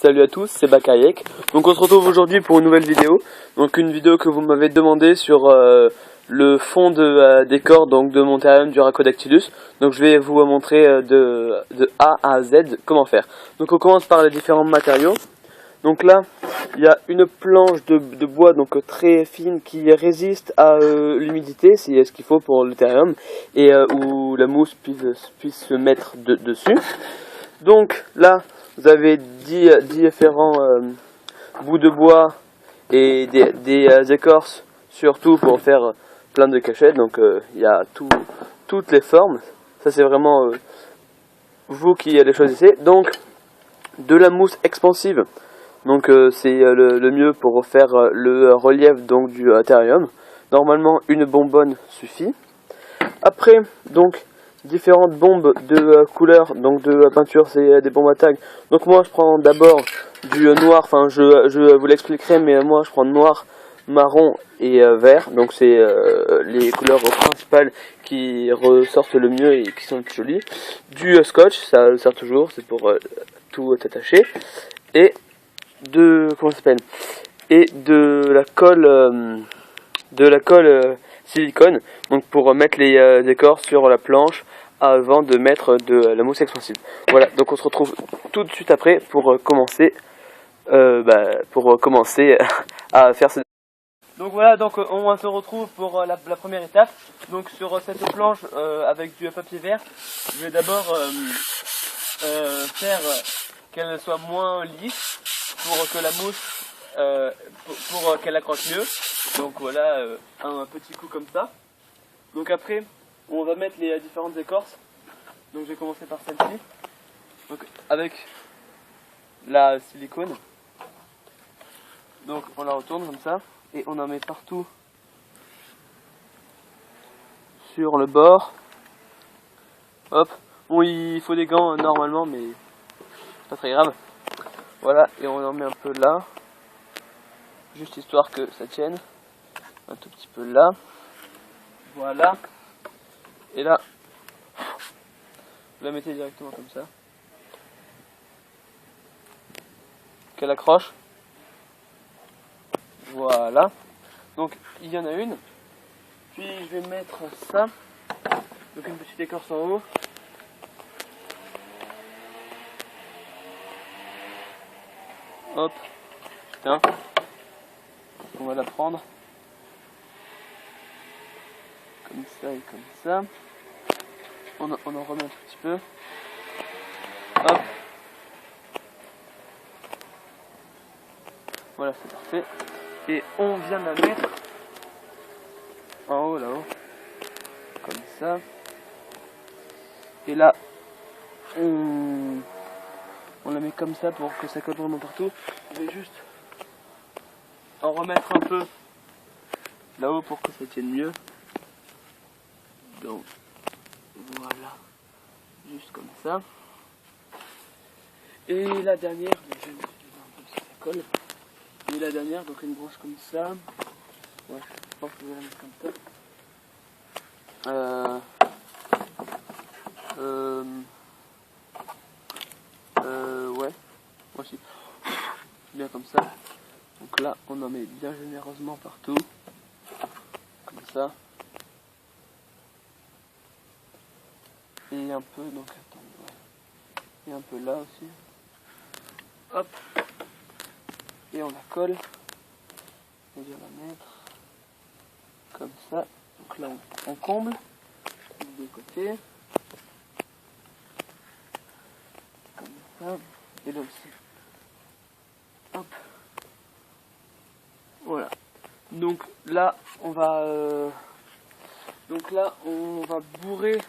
Salut à tous, c'est Bakayek. Donc on se retrouve aujourd'hui pour une nouvelle vidéo. Donc une vidéo que vous m'avez demandé sur le fond de décor donc de mon terrarium du Rhacodactylus. Donc je vais vous montrer de A à Z comment faire. Donc on commence par les différents matériaux. Donc là, il y a une planche de bois donc très fine qui résiste à l'humidité, c'est ce qu'il faut pour le terrarium, et où la mousse puisse se mettre dessus. Donc là, vous avez 10 différents bouts de bois et des écorces, surtout pour faire plein de cachettes. Donc il y a toutes les formes. Ça c'est vraiment vous qui les choisissez. Donc de la mousse expansive. Donc c'est le mieux pour faire le relief donc du terrarium. Normalement une bonbonne suffit. Après donc différentes bombes de couleurs, donc de peinture, c'est des bombes à tag. Donc moi je prends d'abord du noir, enfin je vous l'expliquerai, mais moi je prends noir, marron et vert. Donc c'est les couleurs principales qui ressortent le mieux et qui sont les plus jolies. Du scotch, ça sert toujours, c'est pour tout attacher. Et comment ça s'appelle, et de la colle silicone, donc pour mettre les décors sur la planche avant de mettre de la mousse expansive. Voilà, donc on se retrouve tout de suite après pour commencer à faire ce. Donc voilà, donc on se retrouve pour la première étape. Donc sur cette planche avec du papier vert, je vais d'abord faire qu'elle soit moins lisse pour que la mousse pour qu'elle accroche mieux. Donc voilà, un petit coup comme ça. Donc après on va mettre les différentes écorces. Donc je vais commencer par celle-ci, donc avec la silicone. Donc on la retourne comme ça et on en met partout sur le bord. Hop, bon il faut des gants normalement, mais c'est pas très grave. Voilà, et on en met un peu là, juste histoire que ça tienne, un tout petit peu là. Voilà, et là vous la mettez directement comme ça, qu'elle accroche. Voilà, donc il y en a une. Puis je vais mettre ça, donc une petite écorce en haut. Hop, tiens, on va la prendre comme ça et comme ça. On en remet un tout petit peu. Hop. Voilà, c'est parfait. Et on vient la mettre en haut, là-haut. Comme ça. Et là, on la met comme ça pour que ça colle vraiment partout. Je vais juste en remettre un peu là-haut pour que ça tienne mieux. Donc, voilà. Juste comme ça. Et la dernière, je vais mettre un peu si ça colle. Et la dernière, donc une branche comme ça. Ouais, je pense que je vais la mettre comme ça. Ouais, moi aussi. Bien comme ça. Donc là, on en met bien généreusement partout. Comme ça. Et un peu, donc attends, ouais. Et un peu là aussi. Hop. Et on la colle. On vient la mettre comme ça. Donc là on comble des deux côtés. Comme ça. Et là aussi. Hop. Voilà. Donc là on va bourrer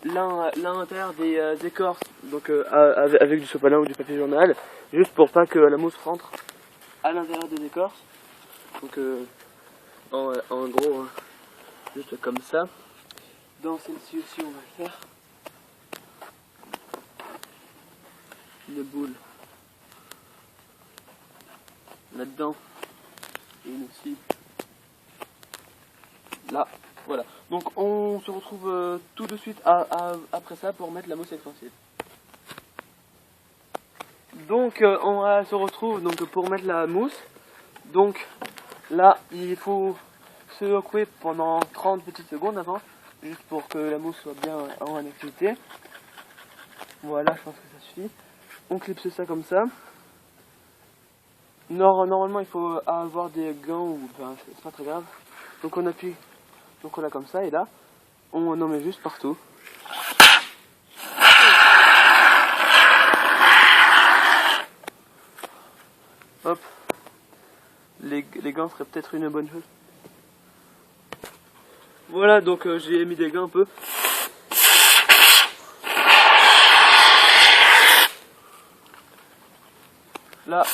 l'intérieur des écorces, donc avec du sopalin ou du papier journal, juste pour pas que la mousse rentre à l'intérieur des écorces. Donc en gros, hein, juste comme ça. Dans celle-ci aussi on va le faire. Une boule là-dedans. Et une aussi là. Voilà. Donc on se retrouve tout de suite après ça pour mettre la mousse expansive. Donc on se retrouve donc pour mettre la mousse. Donc là il faut se secouer pendant 30 petites secondes avant, juste pour que la mousse soit bien en activité. Voilà, je pense que ça suffit. On clipse ça comme ça. Normalement il faut avoir des gants ou ben, c'est pas très grave. Donc on appuie, donc on l'a comme ça et là on en met juste partout. Hop. Les gants seraient peut-être une bonne chose. Voilà, donc j'ai mis des gants un peu. Là.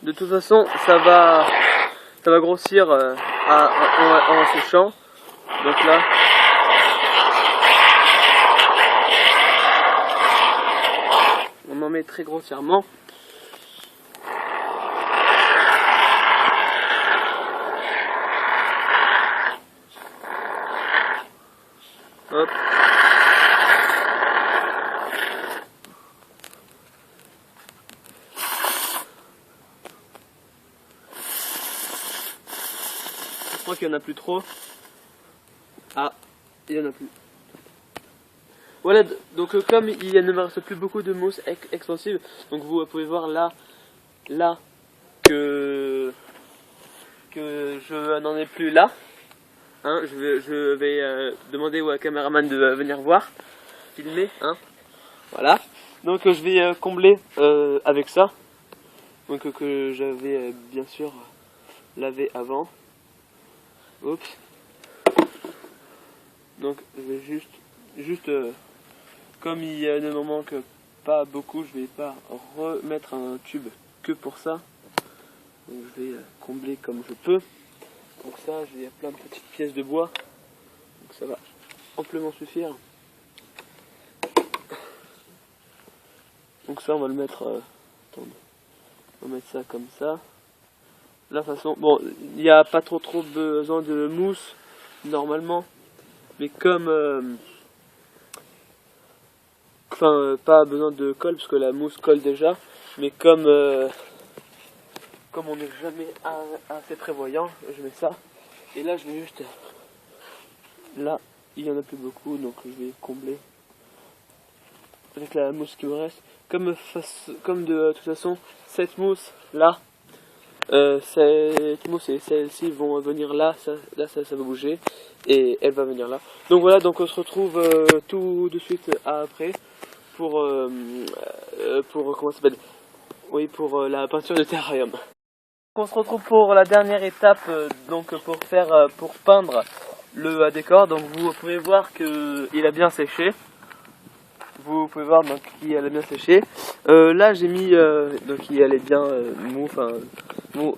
De toute façon, ça va grossir en séchant. Donc là, on en met très grossièrement. Hop. Je crois qu'il n'y en a plus trop. Ah, il n'y en a plus. Voilà, donc comme il ne me reste plus beaucoup de mousse expansive, donc vous pouvez voir là que je n'en ai plus là. Hein, je vais demander au caméraman de venir voir, filmer. Hein, voilà. Donc je vais combler avec ça. Donc que j'avais bien sûr lavé avant. Oups. Donc je vais juste comme il ne m'en manque pas beaucoup, je vais pas remettre un tube que pour ça. Donc je vais combler comme je peux. Donc ça, j'ai plein de petites pièces de bois. Donc ça va amplement suffire. Donc ça, on va le mettre. Attendez. On va mettre ça comme ça. De la façon, bon, il n'y a pas trop besoin de mousse normalement, mais comme pas besoin de colle parce que la mousse colle déjà, mais comme on n'est jamais assez prévoyant, je mets ça et là je vais juste, là il y en a plus beaucoup donc je vais combler avec la mousse qui me reste, comme de toute façon cette mousse là, cette mousse et celle-ci vont venir là, ça va bouger et elle va venir là. Donc voilà, donc on se retrouve tout de suite après pour comment ça s'appelle, oui, pour la peinture de terrarium. On se retrouve pour la dernière étape, donc pour peindre le décor. Donc vous pouvez voir que il a bien séché. Vous pouvez voir donc qu'il a bien séché. Là j'ai mis donc il allait bien mou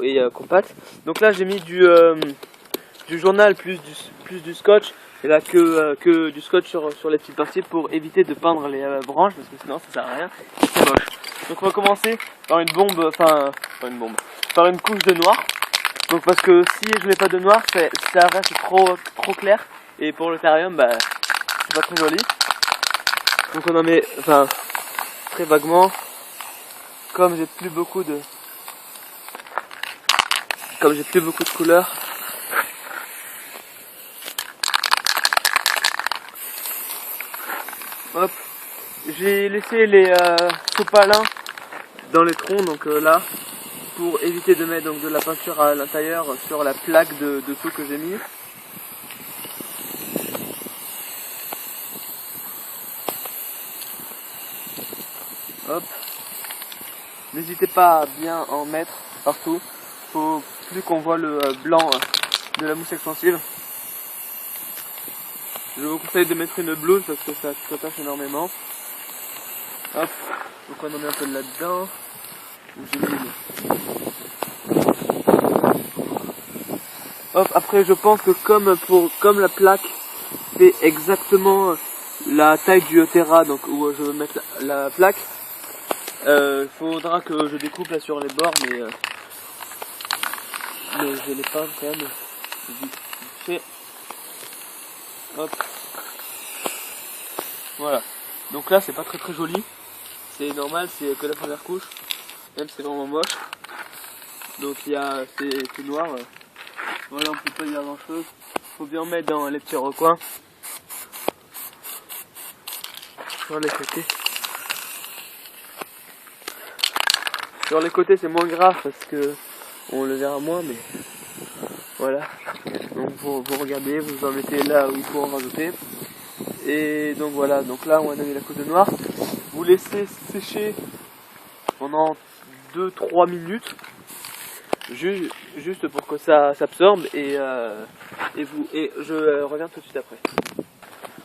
et compact. Donc là j'ai mis du journal plus du scotch. Et là que du scotch sur les petites parties pour éviter de peindre les branches parce que sinon ça sert à rien. C'est moche. Donc on va commencer par une bombe, par une couche de noir. Donc parce que si je mets pas de noir, ça reste trop clair et pour le terrarium c'est pas très joli. Donc on en met très vaguement, comme j'ai plus beaucoup de couleurs. Hop, j'ai laissé les sopalins dans les troncs, donc là, pour éviter de mettre donc de la peinture à l'intérieur sur la plaque de dessous que j'ai mis. Hop, n'hésitez pas à bien en mettre partout. Faut plus qu'on voit le blanc de la mousse expansive. Je vous conseille de mettre une blouse parce que ça s'attache énormément. Hop, donc on en met un peu là-dedans. Hop, après je pense que comme la plaque fait exactement la taille du terrain, donc où je veux mettre la plaque. Faudra que je découpe là sur les bords, mais je l'ai pas quand même vite fait. Hop. Voilà. Donc là c'est pas très joli. C'est normal, c'est que la première couche. Même c'est vraiment moche. Donc c'est tout noir. Voilà, on peut pas dire grand chose. Faut bien mettre dans les petits recoins. Sur les côtés. Sur les côtés c'est moins grave parce que on le verra moins, mais voilà. Donc vous regardez, vous en mettez là où il faut en rajouter. Et donc voilà, donc là on a mis la couche de noir. Vous laissez sécher pendant 2-3 minutes. Juste pour que ça s'absorbe et je reviens tout de suite après.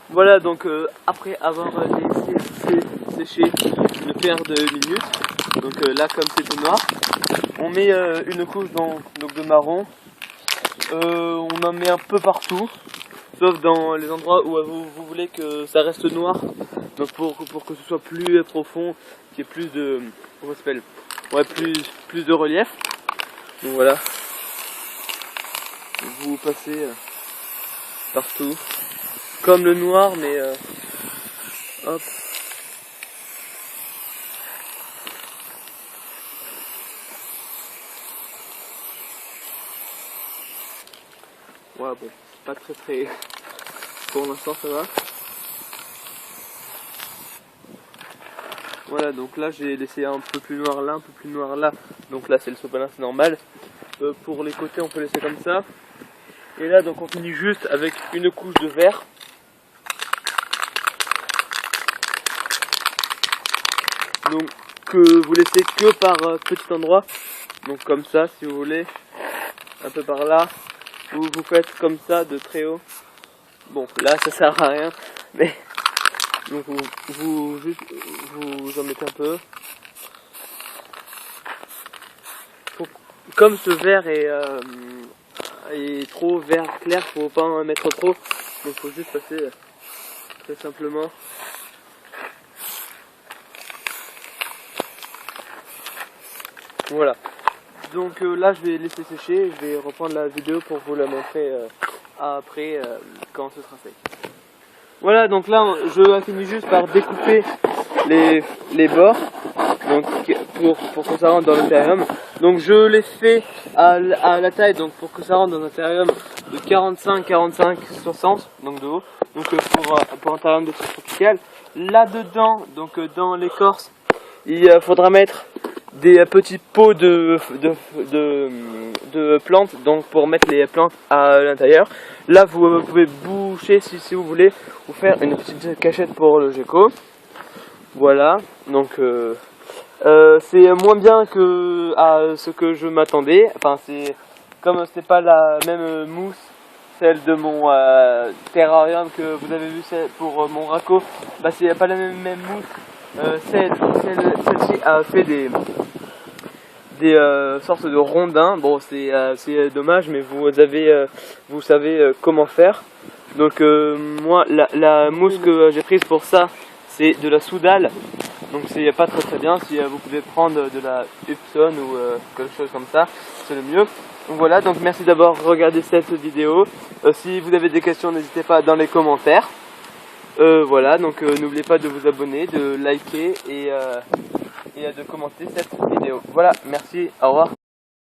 Voilà, donc après avoir laissé sécher une paire de minutes, donc là comme c'est tout noir, on met une couche donc de marron. On en met un peu partout, sauf dans les endroits où vous voulez que ça reste noir, donc pour que ce soit plus profond, qu'il y ait plus de, comment ça s'appelle, ouais, plus de relief. Donc voilà, vous passez partout, comme le noir, mais hop. Ouais, bon, pas très, pour l'instant ça va. Voilà, donc là j'ai laissé un peu plus noir là, un peu plus noir là, donc là c'est le sopalin, c'est normal. Pour les côtés on peut laisser comme ça. Et là donc on finit juste avec une couche de verre. Donc que vous laissez que par petit endroit. Donc comme ça si vous voulez, un peu par là. Ou vous faites comme ça de très haut. Bon là ça sert à rien, mais donc vous en mettez un peu. Comme ce verre est trop vert clair, faut pas en mettre trop, donc faut juste passer très simplement. Voilà. Donc là je vais laisser sécher, je vais reprendre la vidéo pour vous la montrer après quand ce sera sec. Voilà, donc là je finis juste par découper les bords, donc pour que ça rentre dans l'aquarium. Donc je les fais à la taille, donc pour que ça rentre dans l'aquarium de 45, 60 donc de haut, donc pour un aquarium de type tropical. Là dedans, donc dans l'écorce, il faudra mettre des petits pots de plantes, donc pour mettre les plantes à l'intérieur. Là vous pouvez boucher si vous voulez, ou faire une petite cachette pour le gecko. Voilà, donc c'est moins bien que à ce que je m'attendais. Enfin c'est comme c'est pas la même mousse, celle de mon terrarium que vous avez vu pour mon raco, bah c'est pas la même mousse. Celle-ci a fait des sortes de rondins. Bon c'est dommage, mais vous savez comment faire. Donc moi la mousse que j'ai prise pour ça, c'est de la soudale, donc c'est pas très bien. Si vous pouvez prendre de la Epson ou quelque chose comme ça, c'est le mieux. Donc voilà, donc merci d'avoir regardé cette vidéo. Si vous avez des questions, n'hésitez pas dans les commentaires. Voilà, donc n'oubliez pas de vous abonner, de liker et de commenter cette vidéo. Voilà, merci, au revoir.